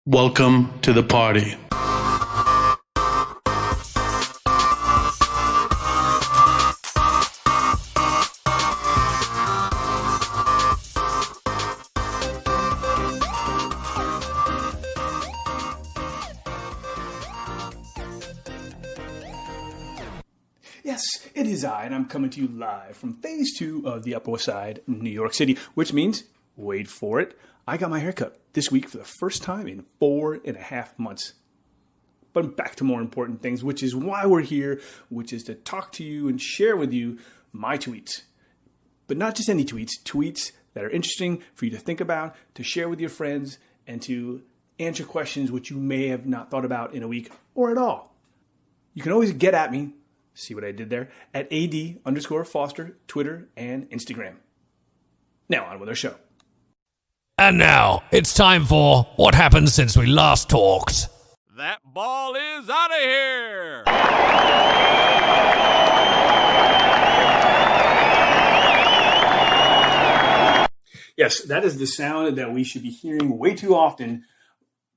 Welcome to the party. Yes, it is I, and I'm coming to you live from Phase 2 of the Upper West Side, New York City, which means, wait for it, I got my haircut this week for the first time in 4.5 months. But back to more important things, which is why we're here, which is to talk to you and share with you my tweets. But not just any tweets, tweets that are interesting for you to think about, to share with your friends, and to answer questions which you may have not thought about in a week or at all. You can always get at me. See what I did there? At AD_Foster, Twitter, and Instagram. Now on with our show. And now, it's time for What Happened Since We Last Talked. That ball is out of here! Yes, that is the sound that we should be hearing way too often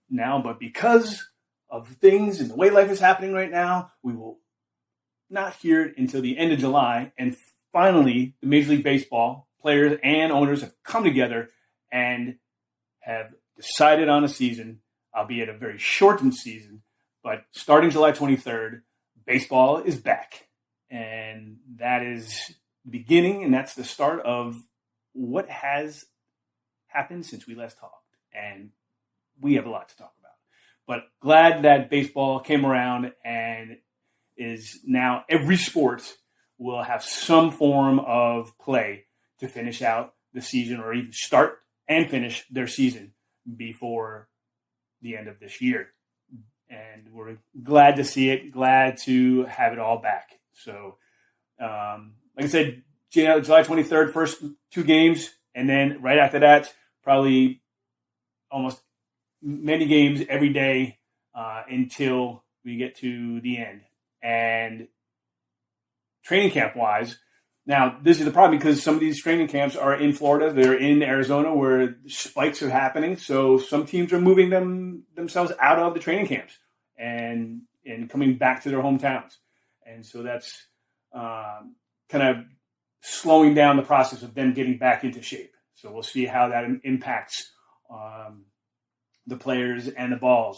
now, but because of things and the way life is happening right now, we will not hear it until the end of July. And finally, the Major League Baseball players and owners have come together and have decided on a season, albeit a very shortened season. But starting July 23rd, baseball is back. And that is the beginning, and that's the start of what has happened since we last talked. And we have a lot to talk about. But glad that baseball came around and is now every sport will have some form of play to finish out the season or even start and finish their season before the end of this year. And we're glad to see it, glad to have it all back. So, like I said, July 23rd, first 2 games, and then right after that, probably almost many games every day until we get to the end. And training camp wise, now this is the problem because some of these training camps are in Florida, they're in Arizona where spikes are happening. So some teams are moving themselves out of the training camps and coming back to their hometowns. And so that's kind of slowing down the process of them getting back into shape. So we'll see how that impacts the players and the ball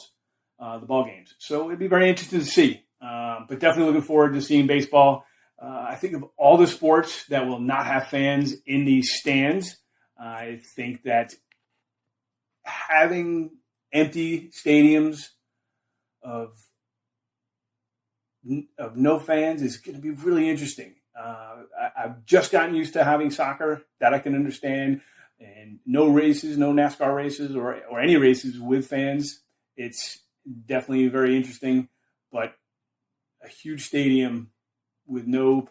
games. So it'd be very interesting to see. But definitely looking forward to seeing baseball. I think of all the sports that will not have fans in these stands, I think that having empty stadiums of no fans is going to be really interesting. I've just gotten used to having soccer that I can understand, and no races, no NASCAR races or any races with fans. It's definitely very interesting, but a huge stadium with no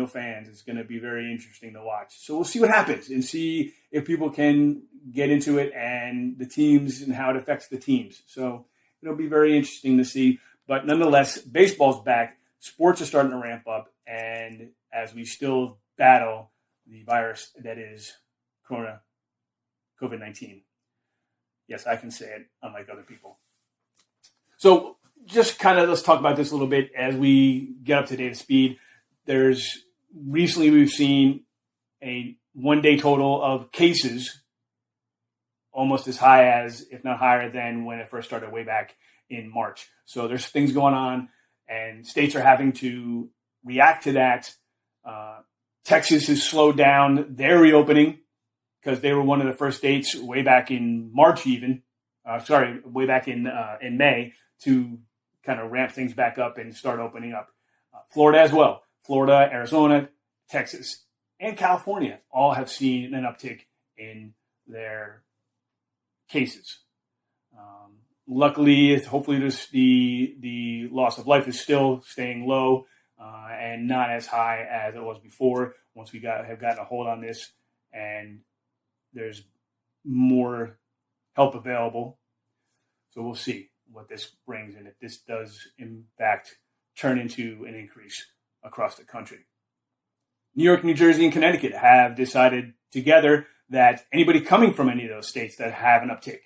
fans is going to be very interesting to watch. So we'll see what happens and see if people can get into it and the teams and how it affects the teams. So it'll be very interesting to see. But nonetheless, baseball's back. Sports are starting to ramp up. And as we still battle the virus that is COVID-19. Yes, I can say it, unlike other people. So just kind of let's talk about this a little bit as we get up to date speed. Recently we've seen a 1-day total of cases almost as high as, if not higher than when it first started way back in March. So there's things going on and states are having to react to that. Texas has slowed down their reopening because they were one of the first states way back in March way back in May to kind of ramp things back up and start opening up. Florida as well. Florida, Arizona, Texas, and California all have seen an uptick in their cases. Luckily, hopefully the loss of life is still staying low and not as high as it was before once we have gotten a hold on this and there's more help available. So we'll see what this brings and if this does in fact turn into an increase across the country. New York, New Jersey, and Connecticut have decided together that anybody coming from any of those states that have an uptick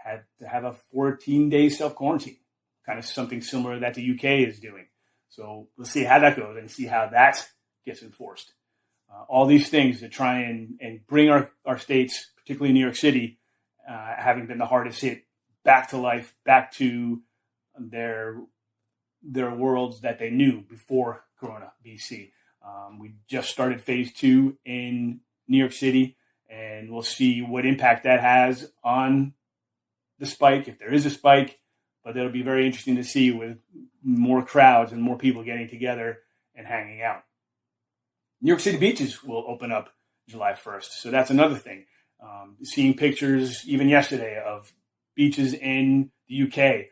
had to have a 14-day self-quarantine, kind of something similar to that the UK is doing. So let's see how that goes and see how that gets enforced. All these things to try and bring our states, particularly New York City, having been the hardest hit, back to life, back to their worlds that they knew before Corona, BC. We just started phase 2 in New York City, and we'll see what impact that has on the spike, if there is a spike. But that'll be very interesting to see with more crowds and more people getting together and hanging out. New York City beaches will open up July 1st. So that's another thing. Seeing pictures even yesterday of beaches in the UK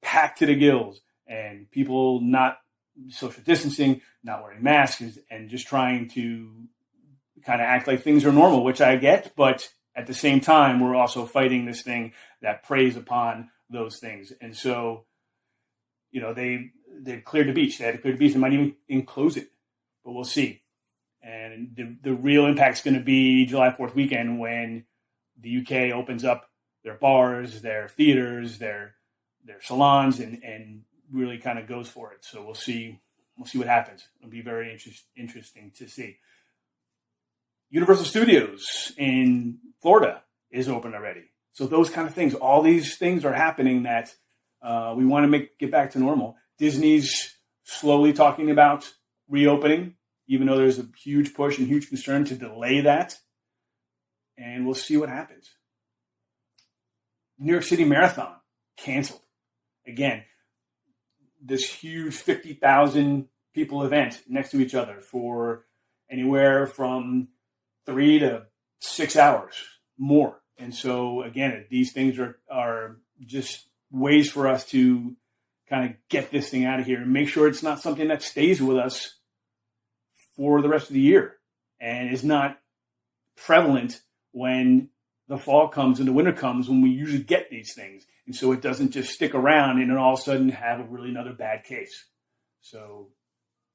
packed to the gills and people not social distancing, not wearing masks, and just trying to kind of act like things are normal, which I get. But at the same time, we're also fighting this thing that preys upon those things. And so, they've cleared the beach. They had to clear the beach. They might even enclose it, but we'll see. And the real impact is going to be July 4th weekend when the UK opens up their bars, their theaters, their salons, and really kind of goes for it. So we'll see what happens. It'll be very interesting to see. Universal Studios in Florida is open already. So those kind of things, all these things are happening that we want to get back to normal. Disney's slowly talking about reopening, even though there's a huge push and huge concern to delay that. And we'll see what happens. New York City Marathon canceled. Again, this huge 50,000 people event next to each other for anywhere from 3 to 6 hours more. And so, again, these things are just ways for us to kind of get this thing out of here and make sure it's not something that stays with us for the rest of the year and is not prevalent when the fall comes and the winter comes, when we usually get these things. And so it doesn't just stick around and then all of a sudden have a really another bad case. So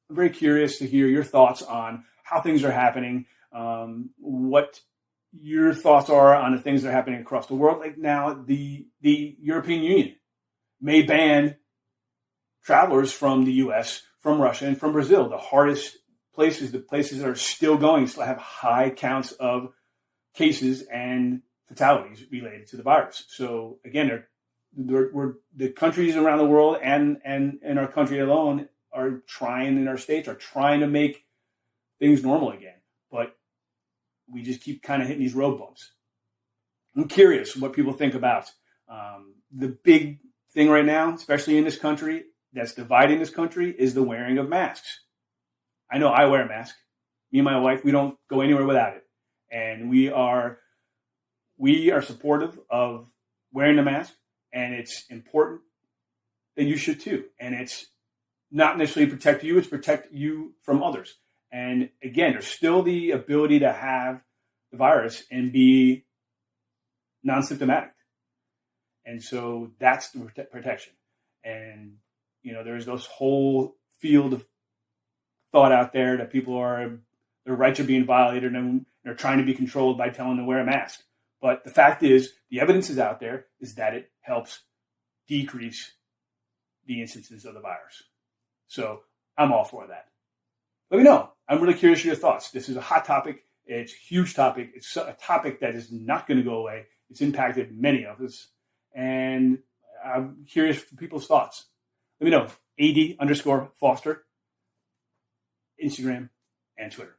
I'm very curious to hear your thoughts on how things are happening, what your thoughts are on the things that are happening across the world. Like now, the European Union may ban travelers from the U.S., from Russia, and from Brazil, the hardest places, the places that are still going, still have high counts of cases and fatalities related to the virus. So again, the countries around the world and our country alone are trying, in our states, are trying to make things normal again. But we just keep kind of hitting these road bumps. I'm curious what people think about the big thing right now, especially in this country, that's dividing this country, is the wearing of masks. I know I wear a mask. Me and my wife, we don't go anywhere without it. And we are supportive of wearing the mask, and it's important that you should too. And it's not necessarily protect you, it's protect you from others. And again, there's still the ability to have the virus and be non-symptomatic. And so that's the protection. And, there's this whole field of thought out there that their rights are being violated and they're trying to be controlled by telling them to wear a mask. But the fact is, the evidence is out there, is that it helps decrease the instances of the virus. So I'm all for that. Let me know. I'm really curious your thoughts. This is a hot topic. It's a huge topic. It's a topic that is not going to go away. It's impacted many of us. And I'm curious for people's thoughts. Let me know. AD_Foster, Instagram and Twitter.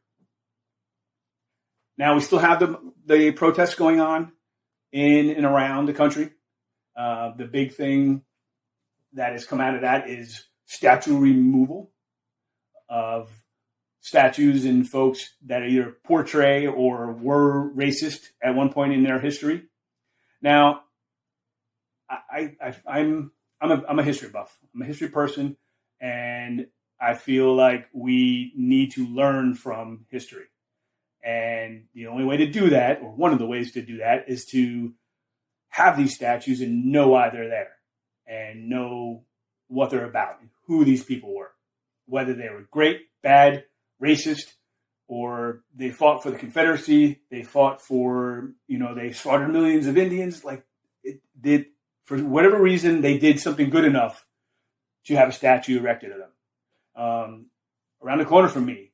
Now, we still have the protests going on in and around the country. The big thing that has come out of that is statue removal of statues and folks that either portray or were racist at one point in their history. Now, I'm a history buff. I'm a history person, and I feel like we need to learn from history. And the only way to do that, or one of the ways to do that, is to have these statues and know why they're there and know what they're about and who these people were, whether they were great, bad, racist, or they fought for the Confederacy, they fought for, they slaughtered millions of Indians. Like, for whatever reason, they did something good enough to have a statue erected of them. Around the corner from me,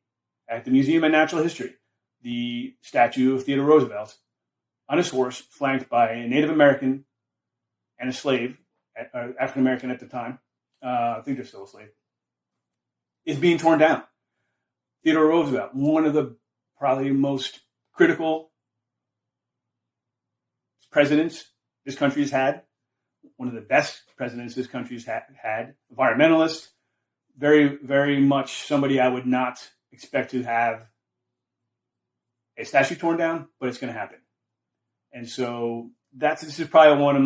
at the Museum of Natural History, the statue of Theodore Roosevelt on his horse, flanked by a Native American and a slave, African American at the time, I think they're still a slave, is being torn down. Theodore Roosevelt, one of the probably most critical presidents this country has had, one of the best presidents this country's had, environmentalist, very, very much somebody I would not expect to have a statue torn down, but it's going to happen. And so this is probably one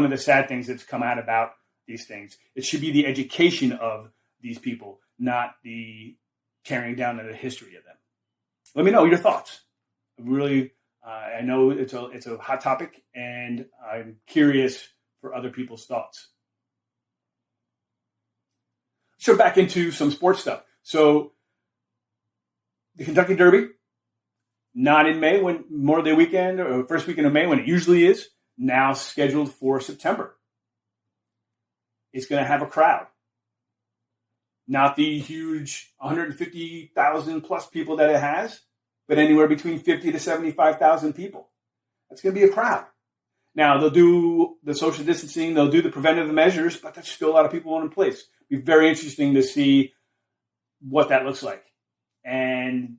of the sad things that's come out about these things. It should be the education of these people, not the tearing down of the history of them. Let me know your thoughts. Really, I know it's a hot topic, and I'm curious for other people's thoughts. So back into some sports stuff. So the Kentucky Derby, not in May, when Memorial Day weekend or first weekend of May, when it usually is, now scheduled for September. It's going to have a crowd. Not the huge 150,000 plus people that it has, but anywhere between 50 to 75,000 people. That's going to be a crowd. Now, they'll do the social distancing, they'll do the preventive measures, but there's still a lot of people in place. It'll be very interesting to see what that looks like and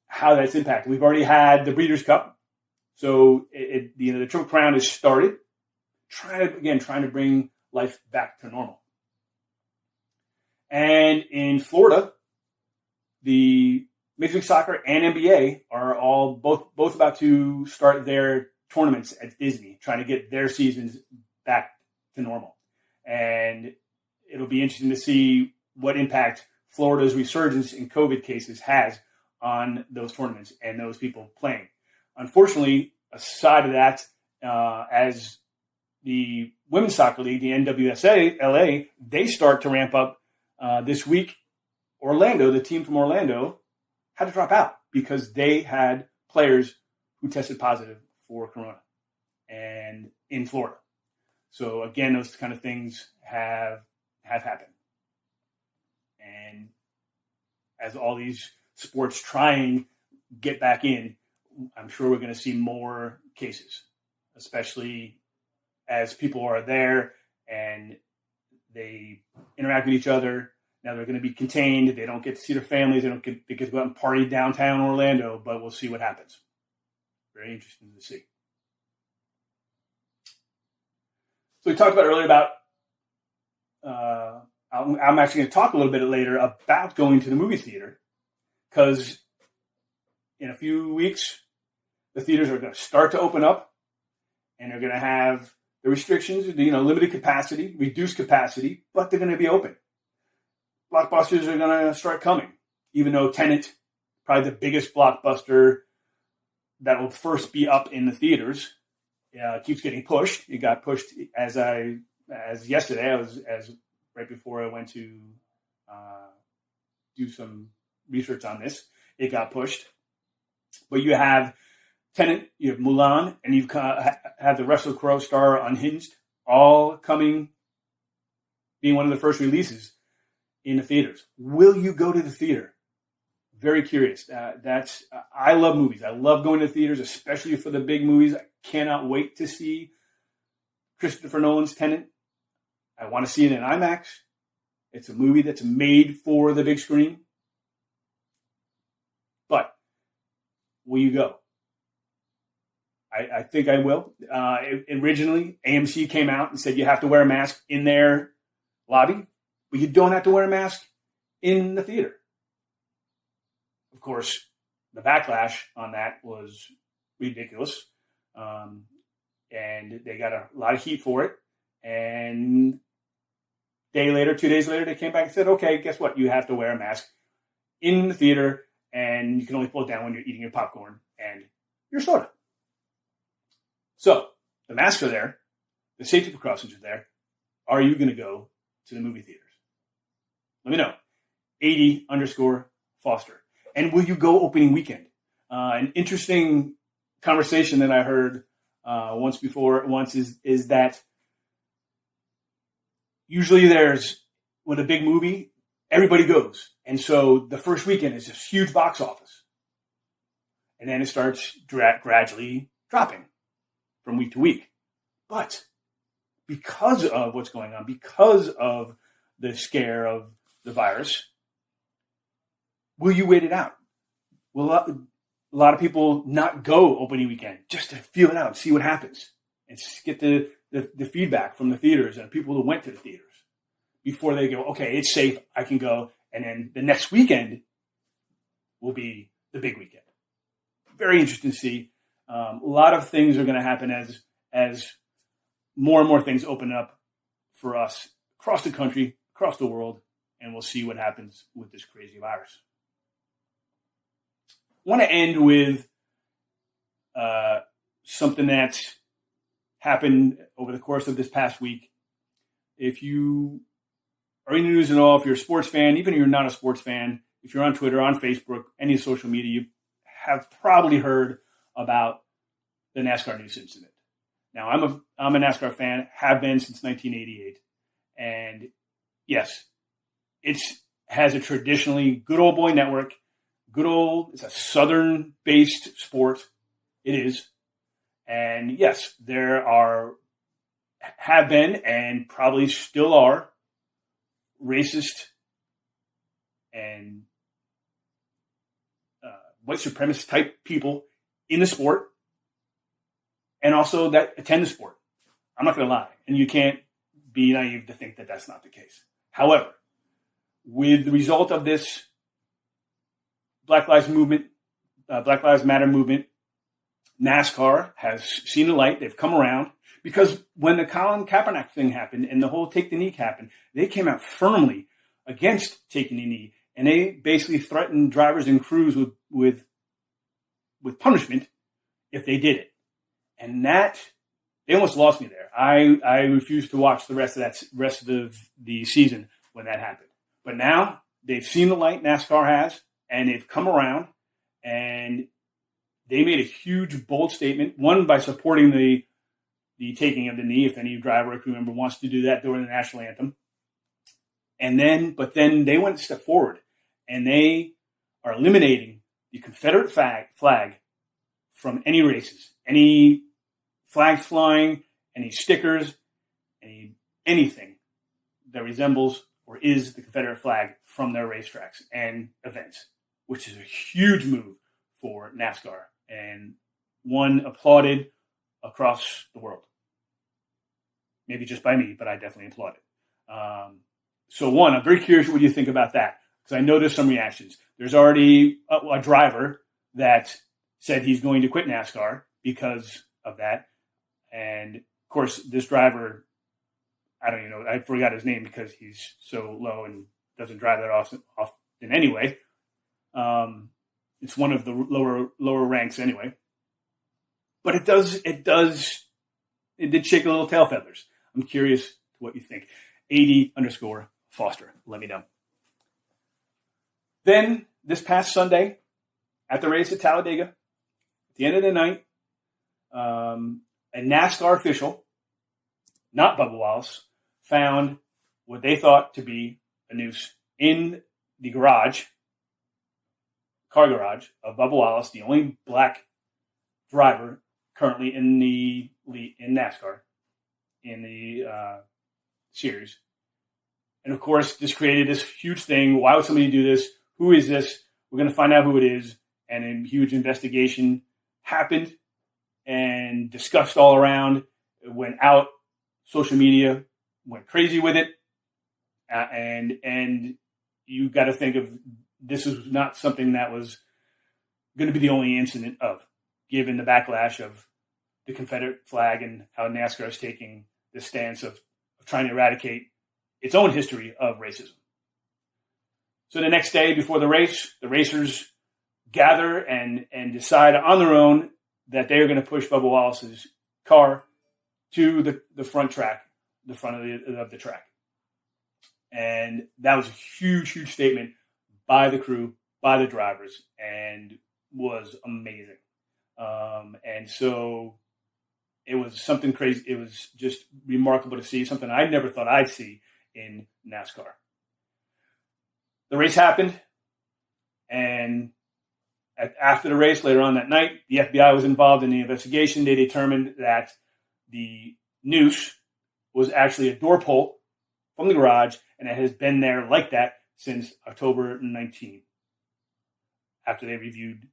how that's impacted. We've already had the Breeders' Cup, so the Triple Crown has started, trying to bring life back to normal. And in Florida, the Major League Soccer and NBA are all both about to start their tournaments at Disney, trying to get their seasons back to normal. And it'll be interesting to see what impact Florida's resurgence in COVID cases has on those tournaments and those people playing. Unfortunately, aside of that, as the Women's Soccer League, the NWSA, LA, they start to ramp up this week. Orlando, the team from Orlando, had to drop out because they had players who tested positive for corona and in Florida. So again, those kind of things have happened. And as all these sports try and get back in, I'm sure we're going to see more cases, especially as people are there and they interact with each other. Now they're going to be contained. They don't get to see their families. They get to go out and party downtown Orlando, but we'll see what happens. Very interesting to see. So we talked about earlier about, I'm actually going to talk a little bit later about going to the movie theater, because in a few weeks, the theaters are going to start to open up, and they're going to have the restrictions, limited capacity, reduced capacity, but they're going to be open. Blockbusters are going to start coming, even though Tenet, probably the biggest blockbuster that will first be up in the theaters, keeps getting pushed. It got pushed as yesterday. As right before I went to do some research on this, it got pushed. But you have Tenet, you have Mulan, and you've had the Russell Crowe star Unhinged, all coming, being one of the first releases in the theaters. Will you go to the theater? Very curious. I love movies. I love going to theaters, especially for the big movies. I cannot wait to see Christopher Nolan's Tenet. I want to see it in IMAX. It's a movie that's made for the big screen. But will you go? I think I will. Originally, AMC came out and said you have to wear a mask in their lobby, but you don't have to wear a mask in the theater. Of course, the backlash on that was ridiculous. And they got a lot of heat for it. And 2 days later, they came back and said, okay, guess what? You have to wear a mask in the theater, and you can only pull it down when you're eating your popcorn and your soda. So the masks are there. The safety precautions are there. Are you going to go to the movie theaters? Let me know. 80_Foster. And will you go opening weekend? An interesting conversation that I heard Once is that usually with a big movie, everybody goes. And so the first weekend is this huge box office. And then it starts gradually dropping from week to week. But because of what's going on, because of the scare of the virus, will you wait it out? Will a lot of people not go opening weekend just to feel it out, see what happens, and get the feedback from the theaters and people who went to the theaters before they go, okay, it's safe, I can go, and then the next weekend will be the big weekend. Very interesting to see. A lot of things are going to happen as more and more things open up for us across the country, across the world, and we'll see what happens with this crazy virus. I want to end with something that's happened over the course of this past week. If you are in the news at all, if you're a sports fan, even if you're not a sports fan, if you're on Twitter, on Facebook, any social media, you have probably heard about the NASCAR news incident. Now, I'm a NASCAR fan, have been since 1988. And yes, it has a traditionally good old boy network. It's a Southern-based sport. It is. And yes, have been and probably still are racist and white supremacist type people in the sport and also that attend the sport. I'm not going to lie. And you can't be naive to think that that's not the case. However, with the result of this Black Lives Matter movement, NASCAR has seen the light. They've come around because when the Colin Kaepernick thing happened and the whole take the knee happened, they came out firmly against taking the knee, and they basically threatened drivers and crews with punishment if they did it. And that they almost lost me there. I refused to watch the rest of the season when that happened. But now they've seen the light, NASCAR has, and they've come around and they made a huge, bold statement. One, by supporting the taking of the knee, if any driver or crew member wants to do that during the national anthem. But then they went a step forward and they are eliminating the Confederate flag from any races, any flags flying, any stickers, anything that resembles or is the Confederate flag from their racetracks and events, which is a huge move for NASCAR and one applauded across the world. Maybe just by me, but I definitely applaud it. So one, I'm very curious what you think about that because I know there's some reactions. There's already a driver that said he's going to quit NASCAR because of that. And of course, this driver, I forgot his name because he's so low and doesn't drive that often anyway. It's one of the lower ranks anyway. But it did shake a little tail feathers. I'm curious what you think. AD_Foster. Let me know. Then this past Sunday at the race at Talladega, at the end of the night, a NASCAR official, not Bubba Wallace, found what they thought to be a noose in the car garage of Bubba Wallace, the only black driver currently in NASCAR, in the series. And of course, this created this huge thing. Why would somebody do this? Who is this? We're going to find out who it is. And a huge investigation happened and discussed all around. It went out. Social media went crazy with it. And you got to think of this is not something that was going to be the only incident of, given the backlash of the Confederate flag and how NASCAR is taking the stance of trying to eradicate its own history of racism. So the next day before the race, the racers gather and decide on their own that they are going to push Bubba Wallace's car to the front track, the front of the track. And that was a huge, huge statement by the crew, by the drivers, and was amazing. And so it was something crazy. It was just remarkable to see, something I never thought I'd see in NASCAR. The race happened, and after the race, later on that night, the FBI was involved in the investigation. They determined that the noose was actually a door pull from the garage, and it has been there like that since October 19. After they reviewed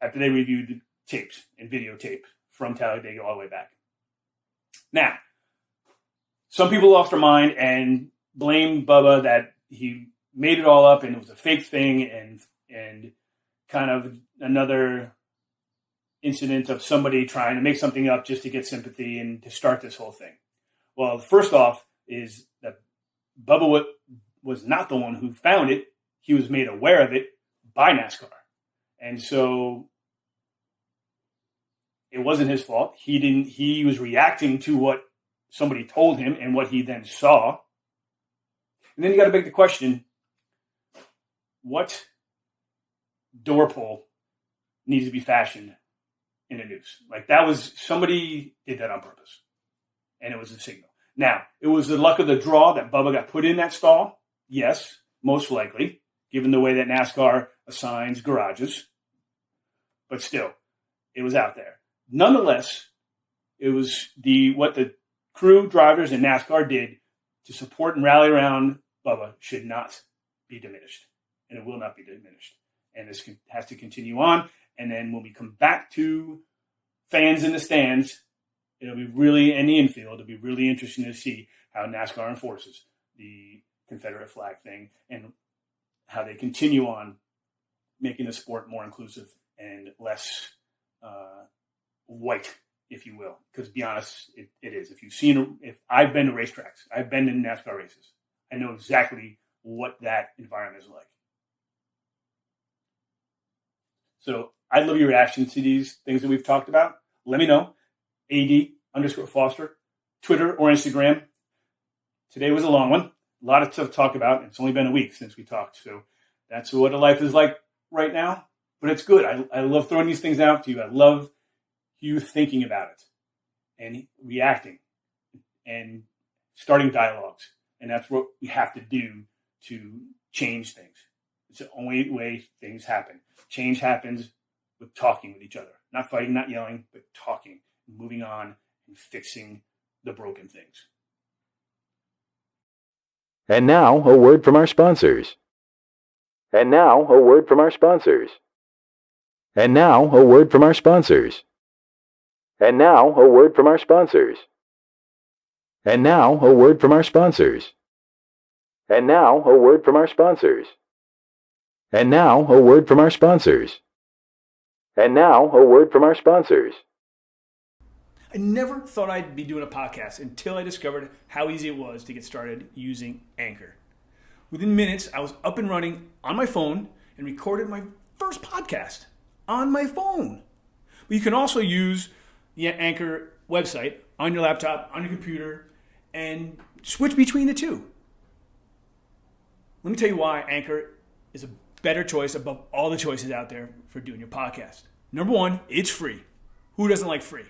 the tapes and videotape from Talladega all the way back. Now, some people lost their mind and blamed Bubba that he made it all up and it was a fake thing and kind of another incident of somebody trying to make something up just to get sympathy and to start this whole thing. Well, first off is that Bubba was not the one who found it. He was made aware of it by NASCAR. And so it wasn't his fault. He was reacting to what somebody told him and what he then saw. And then you got to make the question, what door pull needs to be fashioned in a noose? Like, that was, somebody did that on purpose. And it was a signal. Now, it was the luck of the draw that Bubba got put in that stall. Yes, most likely, given the way that NASCAR assigns garages. But still, it was out there. Nonetheless, it was what the crew, drivers, and NASCAR did to support and rally around Bubba should not be diminished. And it will not be diminished. And this has to continue on. And then when we come back to fans in the stands, it'll be really, in the infield, it'll be really interesting to see how NASCAR enforces the Confederate flag thing and how they continue on making the sport more inclusive and less white, if you will. Because, be honest, it is. If I've been to racetracks, I've been in NASCAR races, I know exactly what that environment is like. So I'd love your reaction to these things that we've talked about. Let me know. AD_Foster, Twitter or Instagram. Today was a long one. A lot of stuff to talk about. It's only been a week since we talked. So that's what life is like right now. But it's good. I love throwing these things out to you. I love you thinking about it and reacting and starting dialogues. And that's what we have to do to change things. It's the only way things happen. Change happens with talking with each other. Not fighting, not yelling, but talking, moving on, and fixing the broken things. And now, a word from our sponsors. And now, a word from our sponsors. And now, a word from our sponsors. And now, a word from our sponsors. And now, a word from our sponsors. And now, a word from our sponsors. And now, a word from our sponsors. And now, a word from our sponsors. I never thought I'd be doing a podcast until I discovered how easy it was to get started using Anchor. Within minutes, I was up and running on my phone and recorded my first podcast on my phone. But you can also use the Anchor website on your laptop, on your computer, and switch between the two. Let me tell you why Anchor is a better choice above all the choices out there for doing your podcast. Number one, it's free. Who doesn't like free?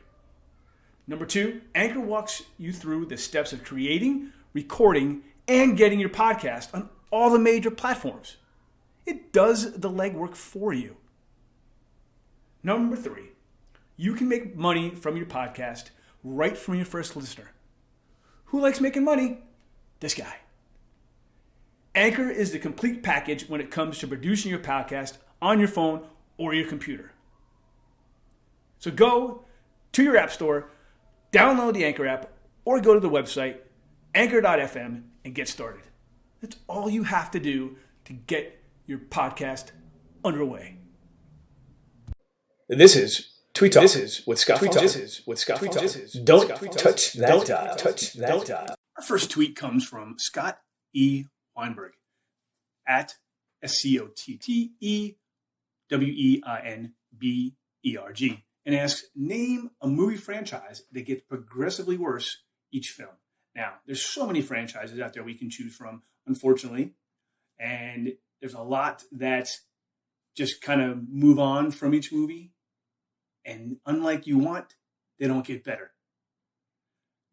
Number two, Anchor walks you through the steps of creating, recording, and getting your podcast on all the major platforms. It does the legwork for you. Number three, you can make money from your podcast right from your first listener. Who likes making money? This guy. Anchor is the complete package when it comes to producing your podcast on your phone or your computer. So go to your app store, download the Anchor app, or go to the website, anchor.fm, and get started. That's all you have to do to get your podcast underway. This is Tweet Talk. This is with Scott. This is with Scott. Don't touch that dial. Touch that dial. Our first tweet comes from Scott E. Weinberg at SCOTTEWEINBERG and asks, name a movie franchise that gets progressively worse each film. Now, there's so many franchises out there we can choose from, unfortunately, and there's a lot that just kind of move on from each movie And unlike you want, they don't get better.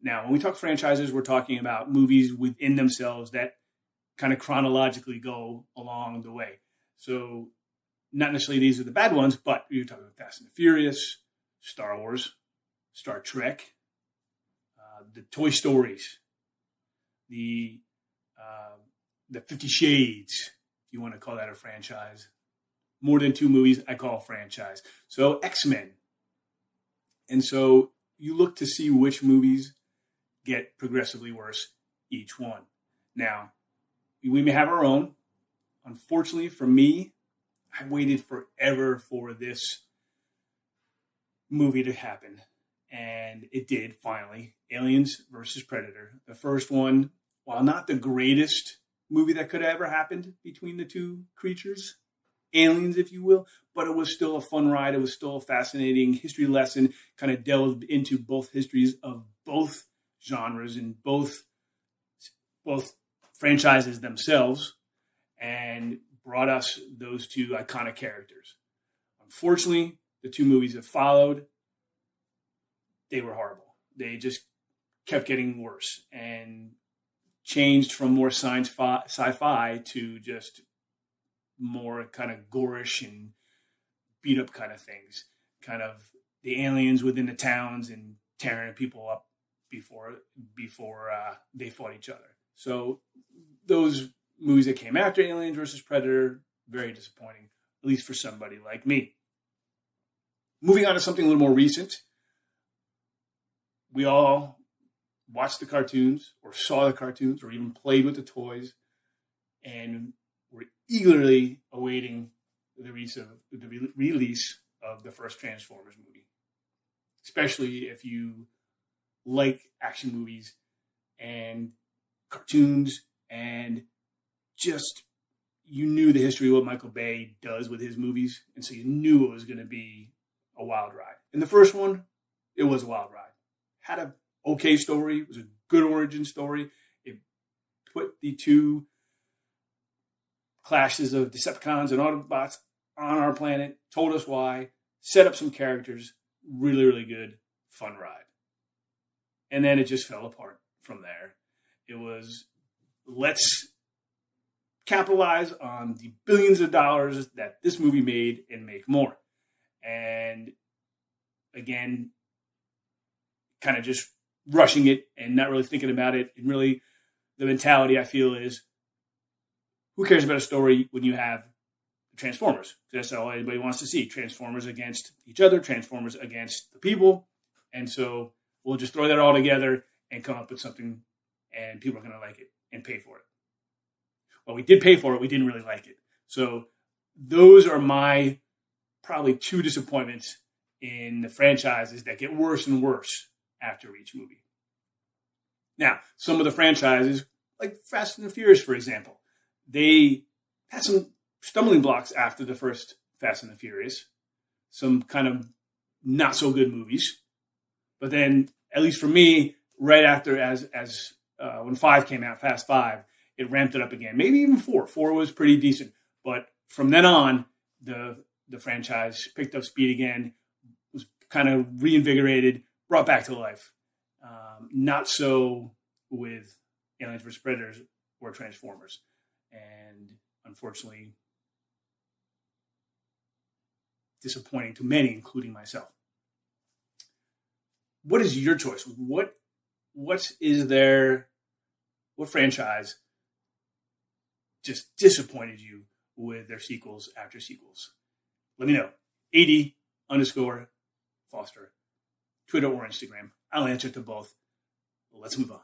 Now, when we talk franchises, we're talking about movies within themselves that kind of chronologically go along the way. So not necessarily these are the bad ones, but you're talking about Fast and the Furious, Star Wars, Star Trek, the Toy Stories, the 50 Shades, if you want to call that a franchise. More than 2 movies, I call a franchise. So X-Men. And so you look to see which movies get progressively worse, each one. Now, we may have our own. Unfortunately for me, I waited forever for this movie to happen. And it did, finally. Aliens versus Predator. The first one, while not the greatest movie that could have ever happened between the two creatures, aliens, if you will, but it was still a fun ride. It was still a fascinating history lesson, kind of delved into both histories of both genres and both franchises themselves, and brought us those 2 iconic characters. Unfortunately, the 2 movies that followed, they were horrible. They just kept getting worse and changed from more sci-fi to just more kind of gorish and beat up kind of things. Kind of the aliens within the towns and tearing people up before they fought each other. So those movies that came after Aliens versus Predator, very disappointing, at least for somebody like me. Moving on to something a little more recent. We all watched the cartoons or saw the cartoons or even played with the toys, and we're eagerly awaiting the release of the first Transformers movie, especially if you like action movies and cartoons, and just you knew the history of what Michael Bay does with his movies, and so you knew it was going to be a wild ride. And the first one, it was a wild ride. Had a okay story. It was a good origin story. It put the 2 clashes of Decepticons and Autobots on our planet, told us why, set up some characters, really, really good, fun ride. And then it just fell apart from there. It was, let's capitalize on the billions of dollars that this movie made and make more. And again, kind of just rushing it and not really thinking about it. And really, the mentality I feel is, who cares about a story when you have Transformers? That's all anybody wants to see. Transformers against each other, Transformers against the people. And so we'll just throw that all together and come up with something, and people are going to like it and pay for it. Well, we did pay for it. We didn't really like it. So those are my probably 2 disappointments in the franchises that get worse and worse after each movie. Now, some of the franchises, like Fast and the Furious, for example, they had some stumbling blocks after the first Fast and the Furious, some kind of not so good movies. But then, at least for me, right after when 5 came out, Fast 5, it ramped it up again. Maybe even 4. 4 was pretty decent. But from then on, the franchise picked up speed again, was kind of reinvigorated, brought back to life. Not so with Aliens vs. Predators or Transformers. And unfortunately, disappointing to many, including myself. What is your choice? What franchise just disappointed you with their sequels after sequels? Let me know. AD_Foster, Twitter or Instagram. I'll answer to both. Let's move on.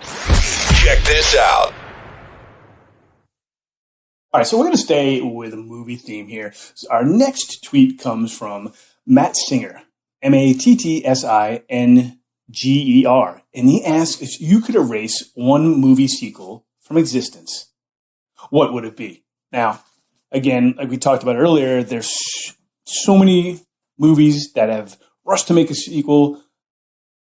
Check this out. All right, so we're going to stay with a movie theme here. So our next tweet comes from Matt Singer, Mattsinger, and he asks if you could erase one movie sequel from existence, what would it be? Now, again, like we talked about earlier, there's so many movies that have rushed to make a sequel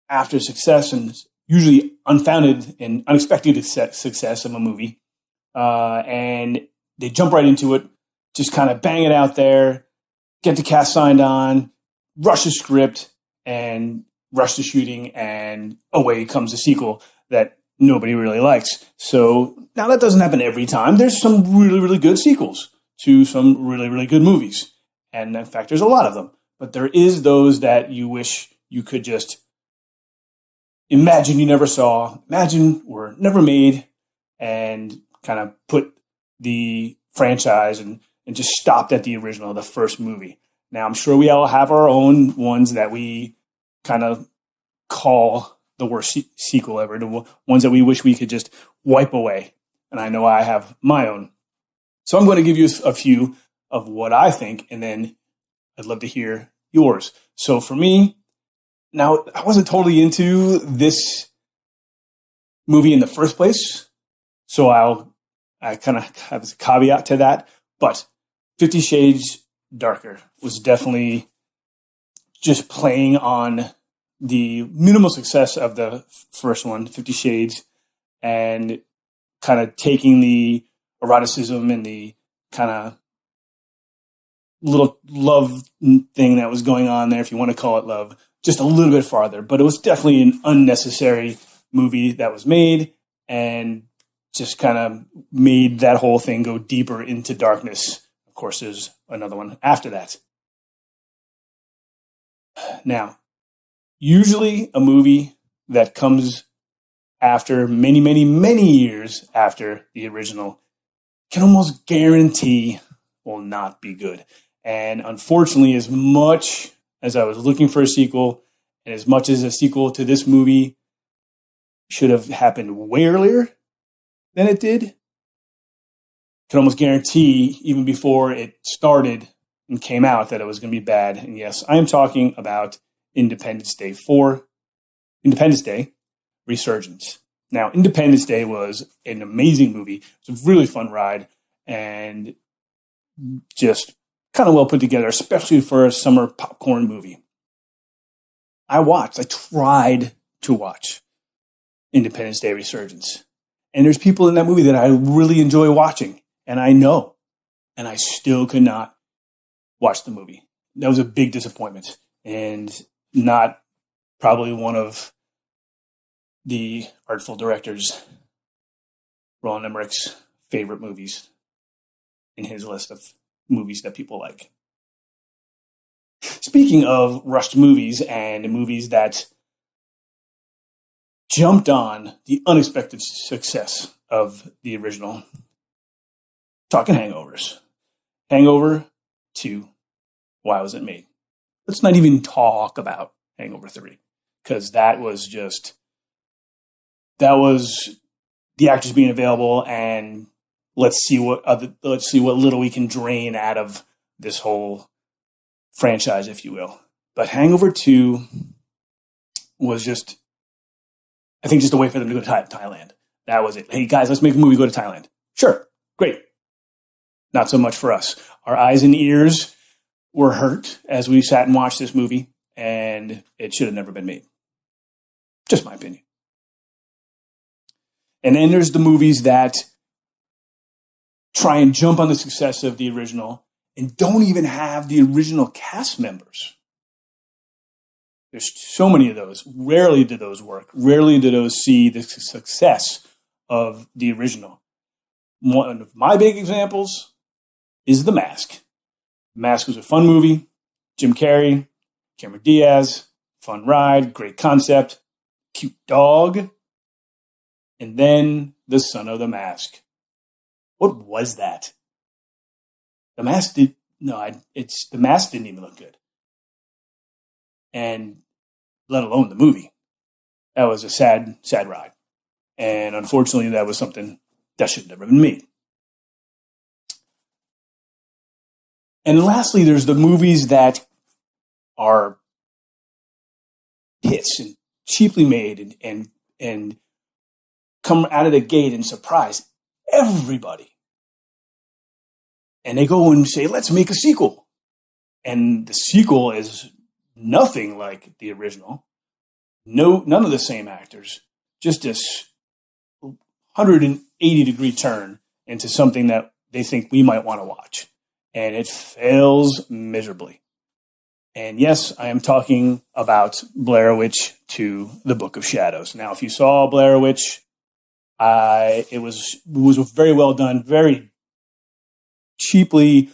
after success, and usually unfounded and unexpected success of a movie. And they jump right into it, just kind of bang it out there, get the cast signed on, rush the script, and rush the shooting, and away comes a sequel that nobody really likes. So now that doesn't happen every time. There's some really, really good sequels to some really, really good movies. And in fact, there's a lot of them. But there is those that you wish you could just imagine you never saw, imagine were never made, and kind of put the franchise and just stopped at the original, the first movie. Now, I'm sure we all have our own ones that we kind of call the worst sequel ever, the ones that we wish we could just wipe away. And I know I have my own. So I'm going to give you a few of what I think, and then I'd love to hear yours. So for me, now I wasn't totally into this movie in the first place, so I kind of have a caveat to that. But 50 Shades Darker was definitely just playing on the minimal success of the first one, 50 Shades, and kind of taking the eroticism and the kind of little love thing that was going on there, if you want to call it love, just a little bit farther. But it was definitely an unnecessary movie that was made and just kind of made that whole thing go deeper into darkness. Of course, there's another one after that. Now, usually a movie that comes after many, many, many years after the original can almost guarantee will not be good. And unfortunately, as much as I was looking for a sequel, and as much as a sequel to this movie should have happened way earlier than it did, can almost guarantee, even before it started and came out, that it was going to be bad. And yes, I am talking about Independence Day 4, Independence Day, Resurgence. Now, Independence Day was an amazing movie. It was a really fun ride and just kind of well put together, especially for a summer popcorn movie. I tried to watch Independence Day Resurgence. And there's people in that movie that I really enjoy watching, and I know, and I still could not watch the movie. That was a big disappointment, and not probably one of the Artful Director's, Roland Emmerich's, favorite movies in his list of movies that people like. Speaking of rushed movies and movies that jumped on the unexpected success of the original, talking Hangovers. Hangover 2, why was it made? Let's not even talk about Hangover 3, because that was the actors being available, and let's see what little we can drain out of this whole franchise, if you will. But Hangover 2 was just a way for them to go to Thailand. That was it. Hey guys, let's make a movie, go to Thailand. Sure, great. Not so much for us. Our eyes and ears were hurt as we sat and watched this movie, and it should have never been made. Just my opinion. And then there's the movies that try and jump on the success of the original and don't even have the original cast members. There's so many of those. Rarely do those work. Rarely do those see the success of the original. One of my big examples is The Mask. The Mask was a fun movie. Jim Carrey, Cameron Diaz, fun ride, great concept, cute dog. And then The Son of the Mask. What was that? The Mask didn't even look good. And let alone the movie. That was a sad, sad ride. And unfortunately, that was something that should have never been made. And lastly, there's the movies that are hits and cheaply made and come out of the gate and surprise everybody. And they go and say, let's make a sequel. And the sequel is nothing like the original. None of the same actors. Just this 180-degree turn into something that they think we might want to watch. and it fails miserably. And yes, I am talking about Blair Witch 2, The Book of Shadows. Now, if you saw Blair Witch, it was a very well done, very cheaply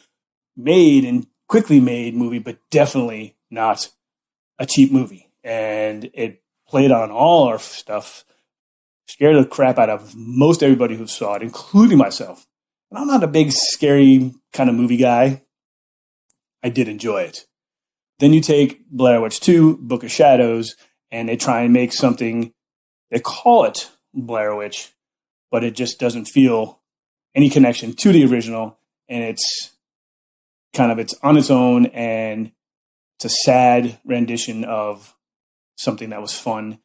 made and quickly made movie, but definitely not a cheap movie. And it played on all our stuff, scared the crap out of most everybody who saw it, including myself. And I'm not a big scary kind of movie guy. I did enjoy it. Then you take Blair Witch 2, Book of Shadows, and they try and make something, they call it Blair Witch, but it just doesn't feel any connection to the original, and it's on its own, and it's a sad rendition of something that was fun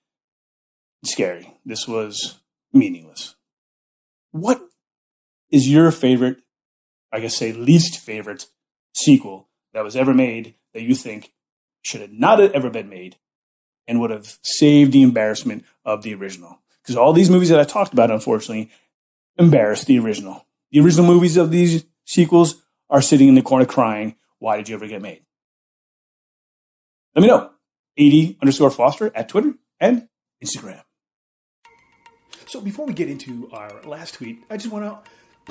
and scary. This was meaningless. What is your favorite, I guess say least favorite, sequel that was ever made that you think should have not have ever been made and would have saved the embarrassment of the original? Because all these movies that I talked about, unfortunately, embarrassed the original. The original movies of these sequels are sitting in the corner crying, why did you ever get made? Let me know. AD_Foster at Twitter and Instagram. So before we get into our last tweet, I just want to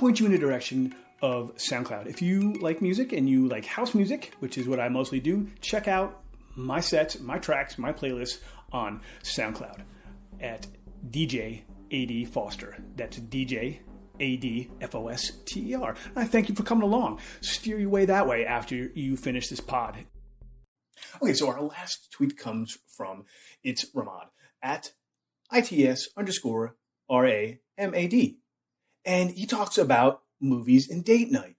point you in the direction of SoundCloud. If you like music and you like house music, which is what I mostly do, check out my sets, my tracks, my playlists on SoundCloud at DJ AD Foster. That's DJ ADFOSTER. I thank you for coming along. Steer your way that way after you finish this pod. Okay, so our last tweet comes from It's Ramad at ITS_RAMAD. And he talks about movies and date night.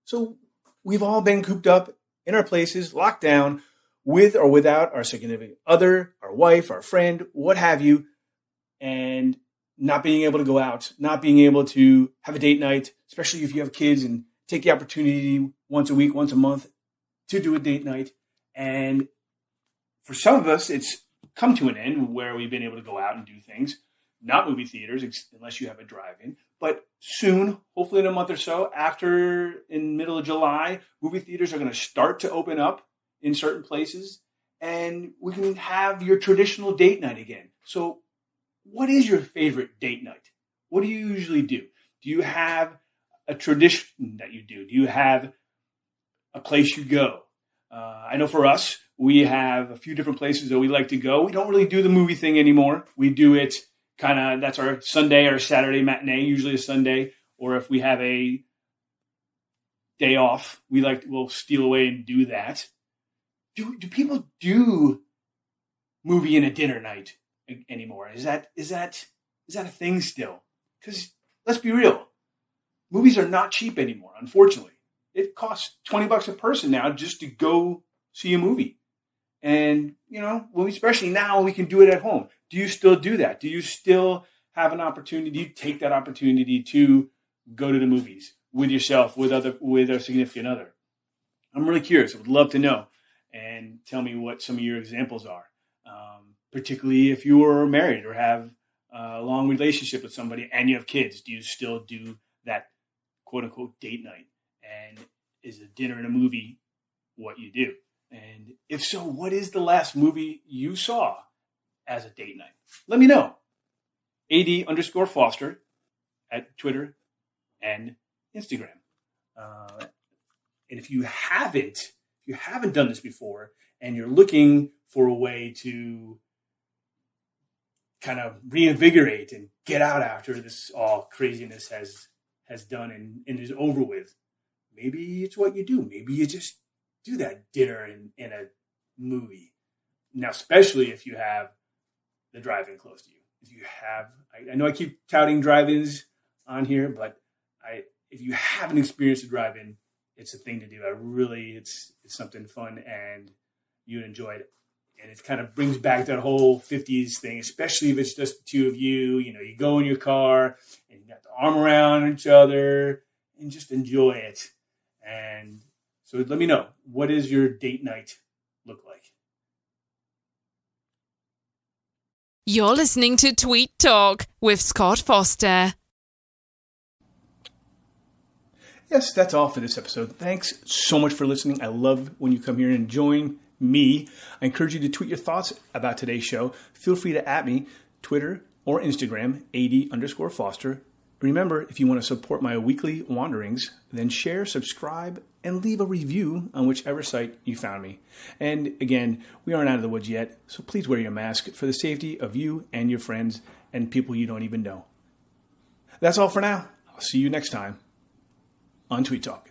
So we've all been cooped up in our places, locked down, with or without our significant other, our wife, our friend, what have you, and not being able to go out, not being able to have a date night, especially if you have kids, and take the opportunity once a week, once a month to do a date night. And for some of us, it's come to an end where we've been able to go out and do things, not movie theaters, unless you have a drive-in. But soon, hopefully in a month or so, in middle of July, movie theaters are going to start to open up in certain places, and we can have your traditional date night again. So what is your favorite date night? What do you usually do? Do you have a tradition that you do? Do you have a place you go? I know for us, we have a few different places that we like to go. We don't really do the movie thing anymore. We do it that's our Sunday or Saturday matinee, usually a Sunday. Or if we have a day off, we'll steal away and do that. Do people do movie and a dinner night anymore? Is that a thing still? Because let's be real, movies are not cheap anymore, unfortunately. It costs $20 a person now just to go see a movie. And, especially now we can do it at home. Do you still do that? Do you still have an opportunity? Do you take that opportunity to go to the movies with yourself, with a significant other? I'm really curious. I would love to know. And tell me what some of your examples are. Particularly if you are married or have a long relationship with somebody and you have kids. Do you still do that quote-unquote date night? And is a dinner and a movie what you do? And if so, what is the last movie you saw as a date night? Let me know. AD_Foster at Twitter and Instagram. And if you haven't done this before and you're looking for a way to kind of reinvigorate and get out after this all craziness has done and is over with, maybe it's what you do. Maybe you just do that dinner in a movie. Now, especially if you have the drive-in close to you. If you have, I know I keep touting drive-ins on here, but if you haven't experienced a drive-in, it's a thing to do. It's something fun, and you enjoy it. And it kind of brings back that whole 50s thing, especially if it's just the two of you. You go in your car and you got the arm around each other and just enjoy it. And so let me know, what does your date night look like? You're listening to Tweet Talk with Scott Foster. Yes, that's all for this episode. Thanks so much for listening. I love when you come here and join me. I encourage you to tweet your thoughts about today's show. Feel free to @ me, Twitter or Instagram, AD_Foster. Remember, if you want to support my weekly wanderings, then share, subscribe, and leave a review on whichever site you found me. And again, we aren't out of the woods yet, so please wear your mask for the safety of you and your friends and people you don't even know. That's all for now. I'll see you next time on Tweet Talk.